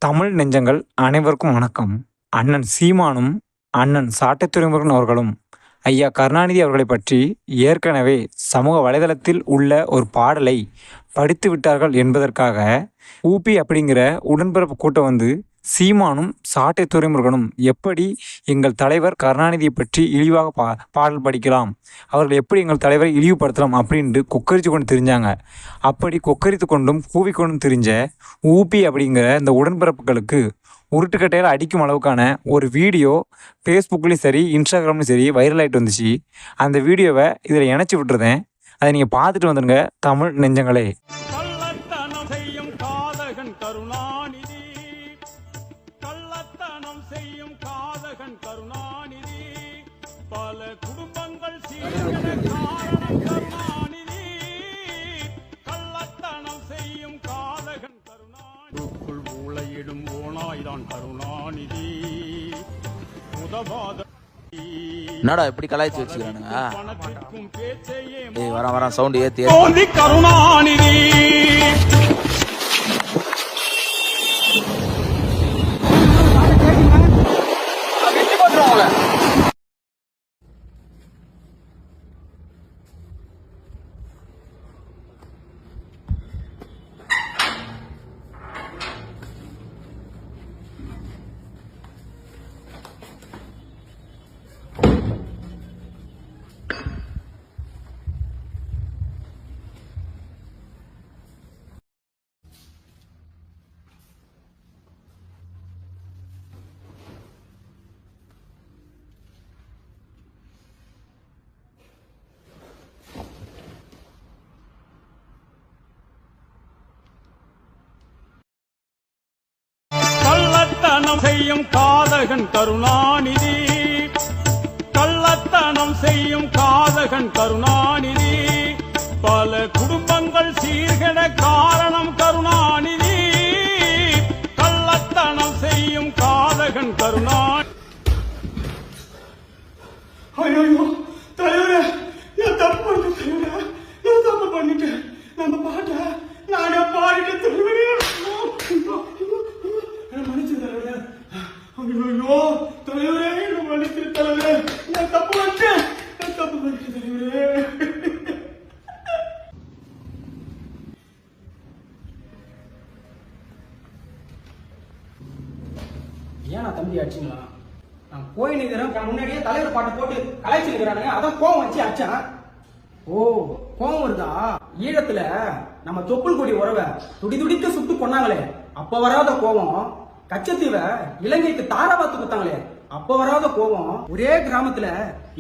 தமிழ் நெஞ்சங்கள் அனைவருக்கும் வணக்கம். அண்ணன் சீமானும், அண்ணன் சாட்டை துரைமுருகன் அவர்களும் ஐயா கருணாநிதி அவர்களை பற்றி ஏற்கனவே சமூக வலைதளத்தில் உள்ள ஒரு பாடலை படித்து விட்டார்கள் என்பதற்காக ஊபி அப்படிங்கிற உடன்பிறப்பு கூட்டம் வந்து சீமானும் சாட்டை துரைமுருகனும் எப்படி எங்கள் தலைவர் கருணாநிதியை பற்றி இழிவாக பாடல் படிக்கலாம், அவர்கள் எப்படி எங்கள் தலைவரை இழிவுபடுத்தலாம் அப்படின்ட்டு கொக்கரித்து கொண்டு திரிஞ்சாங்க. அப்படி கொக்கரித்து கொண்டும் கூவிக்கொண்டும் திரிஞ்ச ஊபி அப்படிங்கிற இந்த உடன்பிறப்புகளுக்கு உருட்டுக்கட்டையில் அடிக்கும் அளவுக்கான ஒரு வீடியோ ஃபேஸ்புக்லேயும் சரி இன்ஸ்டாகிராம்லேயும் சரி வைரல் ஆகிட்டு வந்துச்சு. அந்த வீடியோவை இதில் இணைச்சி விட்டுருந்தேன். அதை நீங்கள் பார்த்துட்டு வந்துடுங்க தமிழ் நெஞ்சங்களே. கருணாநிதி பல குடும்பங்கள் கருணாநிதி கள்ளத்தனம் செய்யும் காதகன் கருணாநிதிக்குள் ஊழையிடும் ஓனாய்தான் கருணாநிதி உதவாத என்னடா இப்படி கலாய்ச்சி வச்சுக்கிறானுங்க. வர சவுண்ட் ஏத்தி கருணாநிதி கள்ளத்தனம் செய்யும் காதகன் கருணாநிதி கள்ளத்தனம் செய்யும் காதகன் கருணாநிதி பல குடும்பங்கள் சீர்கெட காரணம் கருணாநிதி கள்ளத்தனம் செய்யும் காதகன் கருணாநிதி. ஐயோ தலைவரே, நான் தப்பு பண்ணிட்டேன் தலைவரே, நான் தப்பு பண்ணிட்டேன். நம்ம பாட்ட நானே பாடிட்டேன் தலைவரே, மன்னிச்சு தலைவரே. ஐயோ தலைவரே, மன்னிச்சு தலைவரே, நான் தப்பு பண்ணிட்டேன் தலைவரே. ஏன் தம்பி அடிச்சுங்களா? நான் போய் நிற்கிறேன், முன்னாடியே தலைவர் பாட்டை போட்டு கலாய்ச்சி நிற்கிறானுங்க, அதான் கோவம் வச்சு அடிச்சான். ஓ, கோவம் வருதா? ஈழத்துல நம்ம தொப்புள் கொடி உறவை துடி துடிக்க சுட்டு கொண்டாங்களே, அப்ப வராத கோவம். கச்சத்தீவை இலங்கைக்கு தாராபாத்து கொடுத்தாங்களே, அப்ப வராத கோவம். ஒரே கிராமத்துல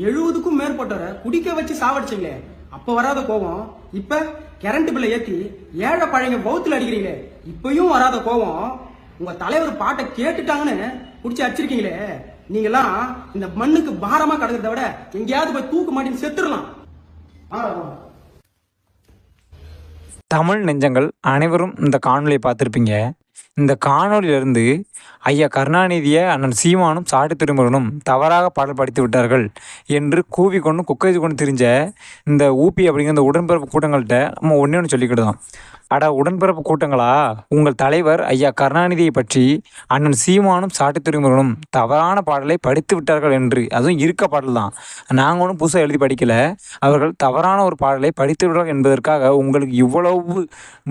70க்கும் மேற்பட்டவரை குடிக்க வச்சு சாவடிச்சீங்களே, அப்ப வராத கோவம். இப்ப கரண்ட் பில்லை ஏத்தி ஏழை பழைய பௌத்துல அடிக்கிறீங்களே, இப்பயும் வராத கோவம். உங்க தலைவர் பாட்டை கேட்டுட்டாங்கன்னு குடிச்சு அடிச்சிருக்கீங்களே, நீங்கெல்லாம் இந்த மண்ணுக்கு பாரமா கிடக்கிறத விட எங்கேயாவது போய் தூக்கு மாட்டின்னு செத்துடலாம். தமிழ் நெஞ்சங்கள் அனைவரும் இந்த காணொலியை பார்த்துருப்பீங்க. இந்த காணொலியிலிருந்து ஐயா கருணாநிதியை அண்ணன் சீமானும் சாட்டை துரைமுருகனும் தவறாக பாடல் படித்து விட்டார்கள் என்று கூவிக்கொண்டு குக்கைச்சு கொண்டு திரிஞ்ச இந்த ஊபி அப்படிங்கிற இந்த உடன்பிறப்பு கூட்டங்கள்கிட்ட நம்ம ஒன்றே ஒன்று சொல்லிக்கிட்டோம். அட உடன்பிறப்பு கூட்டங்களா, உங்கள் தலைவர் ஐயா கருணாநிதியை பற்றி அண்ணன் சீமானும் சாட்டை துரைமுருகனும் தவறான பாடலை படித்து விட்டார்கள் என்று, அதுவும் இருக்க பாடல் தான், நாங்கள் ஒன்றும் புதுசாக எழுதி படிக்கலை, அவர்கள் தவறான ஒரு பாடலை படித்து விடுறார்கள் என்பதற்காக உங்களுக்கு இவ்வளவு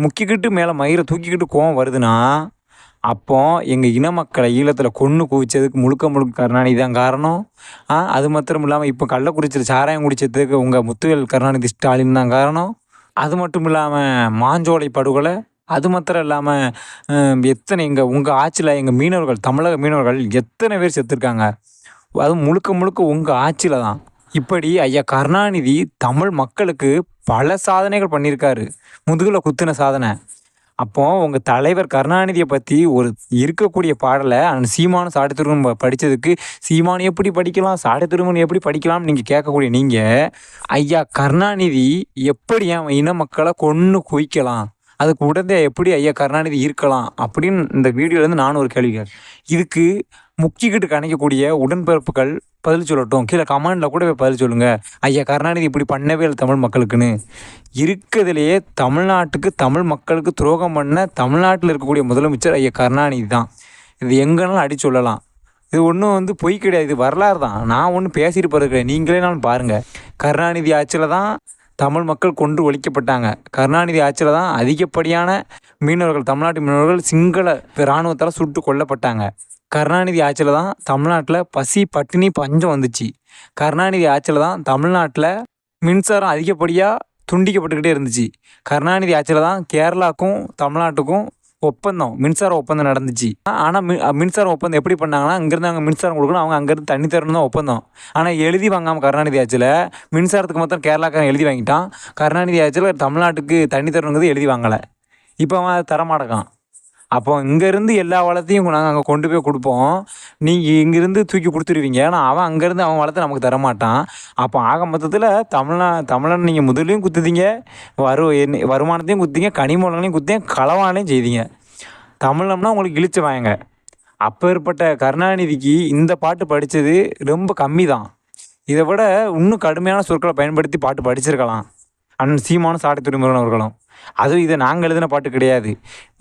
முக்கிக்கிட்டு மேலே மயிரை தூக்கிக்கிட்டு கோவம் வருதுன்னா, அப்போ எங்கள் இன மக்களை ஈழத்தில் கொன்று குவிச்சதுக்கு முழுக்க கருணாநிதி தான் காரணம். அது மாத்திரம் இல்லாமல் இப்போ கள்ளக்குறிச்சியில் சாராயம் குடித்ததுக்கு உங்கள் முத்துவேல் கருணாநிதி ஸ்டாலின் தான் காரணம். அது மட்டும் இல்லாமல் மாஞ்சோலை படுகொலை, அது மாத்திரம் இல்லாமல் எத்தனை உங்கள் ஆட்சியில் எங்கள் மீனவர்கள், தமிழக மீனவர்கள் எத்தனை பேர் செத்துருக்காங்க, அதுவும் முழுக்க உங்கள் ஆட்சியில் தான். இப்படி ஐயா கருணாநிதி தமிழ் மக்களுக்கு பல சாதனைகள் பண்ணியிருக்காரு, முதுகில் குத்தின சாதனை. அப்போது உங்கள் தலைவர் கருணாநிதியை பற்றி ஒரு இருக்கக்கூடிய பாடலை அந்த சீமானும் சாட்டை துரைமுருகன் படித்ததுக்கு சீமானு எப்படி படிக்கலாம், சாட்டை துரைமுருகன் எப்படி படிக்கலாம்னு நீங்கள் கேட்கக்கூடிய நீங்கள், ஐயா கருணாநிதி எப்படி என் இன மக்களை கொன்று குவிக்கலாம், அதுக்கு உடனே எப்படி ஐயா கருணாநிதி இருக்கலாம் அப்படின்னு இந்த வீடியோலேருந்து நானும் ஒரு கேள்வி கேட்குறேன். இதுக்கு முக்கிக்கிட்டு கணிக்கக்கூடிய உடன்பிறப்புகள் பதில் சொல்லட்டும். கீழே கமெண்டில் கூட போய் பதில் சொல்லுங்கள். ஐயா கருணாநிதி இப்படி பண்ணவே இல்லை தமிழ் மக்களுக்குன்னு. இருக்கிறதுலையே தமிழ்நாட்டுக்கு தமிழ் மக்களுக்கு துரோகம் பண்ண தமிழ்நாட்டில் இருக்கக்கூடிய முதலமைச்சர் ஐயா கருணாநிதி தான். இது எங்கேனாலும் அடி சொல்லலாம். இது ஒன்றும் பொய் கிடையாது. இது வரலாறு தான். நான் ஒன்றும் பேசிட்டு போகிறது கிடையாது. நீங்களே நானும் பாருங்கள். கருணாநிதி ஆட்சியில் தான் தமிழ் மக்கள் கொன்று ஒழிக்கப்பட்டாங்க. கருணாநிதி ஆட்சியில் தான் அதிகப்படியான மீனவர்கள், தமிழ்நாட்டு மீனவர்கள் சிங்கள இராணுவத்தால் சுட்டு கொல்லப்பட்டாங்க. கருணாநிதி ஆட்சியில் தான் தமிழ்நாட்டில் பசி பட்டினி பஞ்சம் வந்துச்சு. கருணாநிதி ஆட்சியில் தான் தமிழ்நாட்டில் மின்சாரம் அதிகப்படியாக துண்டிக்கப்பட்டுக்கிட்டே இருந்துச்சு. கருணாநிதி ஆட்சியில் தான் கேரளாவுக்கும் தமிழ்நாட்டுக்கும் மின்சார ஒப்பந்தம் நடந்துச்சு. ஆனால் மின்சார ஒப்பந்தம் எப்படி பண்ணாங்கன்னா, இங்கேருந்து அவங்க மின்சாரம் கொடுக்கணும், அவங்க அங்கேருந்து தண்ணி தரணும் தான் ஒப்பந்தம். ஆனால் எழுதி வாங்காமல் கருணாநிதி ஆட்சியில் மின்சாரத்துக்கு மொத்தம் கேரளாக்காரன் எழுதி வாங்கிட்டான். கருணாநிதி ஆட்சியில் தமிழ்நாட்டுக்கு தண்ணி தரணுங்கிறது எழுதி வாங்கலை. இப்போ அவன் அதை தரமாட்டக்கான். அப்போ இங்கேருந்து எல்லா வளத்தையும் நாங்கள் அங்கே கொண்டு போய் கொடுப்போம், நீங்கள் இங்கேருந்து தூக்கி கொடுத்துருவீங்க. ஆனால் அவன் அங்கேருந்து அவன் வளத்தை நமக்கு தரமாட்டான். அப்போ ஆக மொத்தத்தில் தமிழன் நீங்கள் முதலையும் குத்துதீங்க, வருமானத்தையும் குத்திங்க, கனிமூலங்களையும் குத்திங்க, களவானையும் செய்தீங்க. தமிழம்னா உங்களுக்கு இழிச்சு வாங்க. அப்பேற்பட்ட கருணாநிதிக்கு இந்த பாட்டு படித்தது ரொம்ப கம்மி தான். இதை விட இன்னும் கடுமையான சொற்களை பயன்படுத்தி பாட்டு படிச்சிருக்கலாம் அண்ணன் சீமானும் சாட்டை துறைமுருகன் அவர்களும். அதுவும் இதை நாங்கள் எழுதின பாட்டு கிடையாது.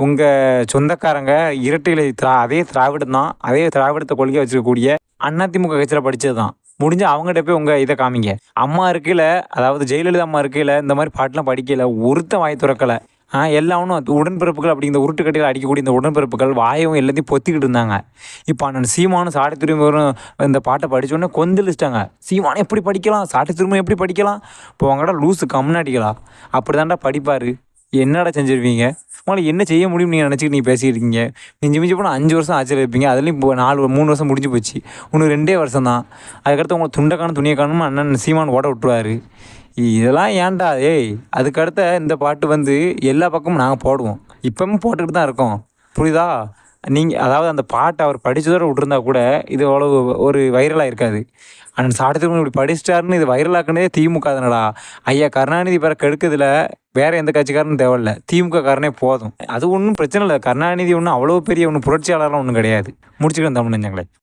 உங்கள் சொந்தக்காரங்க இரட்டையிலை அதே திராவிடம் தான், அதே திராவிடத்தை கொள்கை வச்சுருக்கக்கூடிய அதிமுக கட்சியில் படித்தது தான். முடிஞ்சு அவங்ககிட்ட போய் உங்கள் இதை காமிங்க. அம்மா இருக்கையில், அதாவது ஜெயலலிதா அம்மா இருக்கையில் இந்த மாதிரி பாட்டெலாம் படிக்கலை, ஒருத்தன் வாய் திறக்கலை. எல்லாம் ஒன்றும் உடன்பிறப்புகள் அப்படிங்கிற உருட்டுக்கட்டையில் அடிக்கக்கூடிய இந்த உடன்பிறப்புகள் வாயவும் எல்லாத்தையும் பொத்திக்கிட்டு இருந்தாங்க. இப்போ அண்ணன் சீமானும் சாட்டை துறைமுருகனும் இந்த பாட்டை படித்தோடனே கொந்தளிச்சிட்டாங்க. சீமானை எப்படி படிக்கலாம், சாட்டை துறைமுருகன் எப்படி படிக்கலாம், இப்போ அவங்கடா லூஸு கம்னாட்டிகளா, அப்படி தாண்டா படிப்பார். என்னடா செஞ்சுருவீங்க? உங்களால் என்ன செய்ய முடியும் நீங்கள் நினச்சிக்கிட்டு நீங்கள் பேசிக்கிட்டு இருக்கீங்க. மிஞ்சி போனால் 5 வருஷம் ஆட்சியில் இருப்பீங்க. அதுலேயும் இப்போ 3 வருஷம் முடிஞ்சு போச்சு. இன்னும் 2 வருஷம் தான். அதுக்கடுத்து உங்களை துண்டைக்கானும் துணியை காணும் அண்ணன் சீமான் ஓட விட்டுருவார். இதெல்லாம் ஏன்டா? அதுக்கடுத்த இந்த பாட்டு எல்லா பக்கமும் நாங்கள் போடுவோம். இப்போவும் போட்டுக்கிட்டு தான் இருக்கோம். புரியுதா? நீங்கள் அதாவது அந்த பாட்டை அவர் படித்ததோடு விட்டுருந்தா கூட இது அவ்வளோ ஒரு வைரலாக இருக்காது. அண்ணன் சாட்டை துறைமுருகன் இப்படி படிச்சிட்டாருன்னு இது வைரலாக்குனதே திமுக தானடா. ஐயா கருணாநிதி பேரை கெடுக்கிறதுல வேறு எந்த கட்சிக்காரனும் தேவையில்ல, திமுக காரனே போதும். அது ஒன்றும் பிரச்சனை இல்லை. கருணாநிதி ஒன்றும் அவ்வளோ பெரிய புரட்சியாளர்லாம் ஒன்றும் கிடையாது. முடிச்சுக்கிறேன் தமிழ் நெஞ்சங்களே.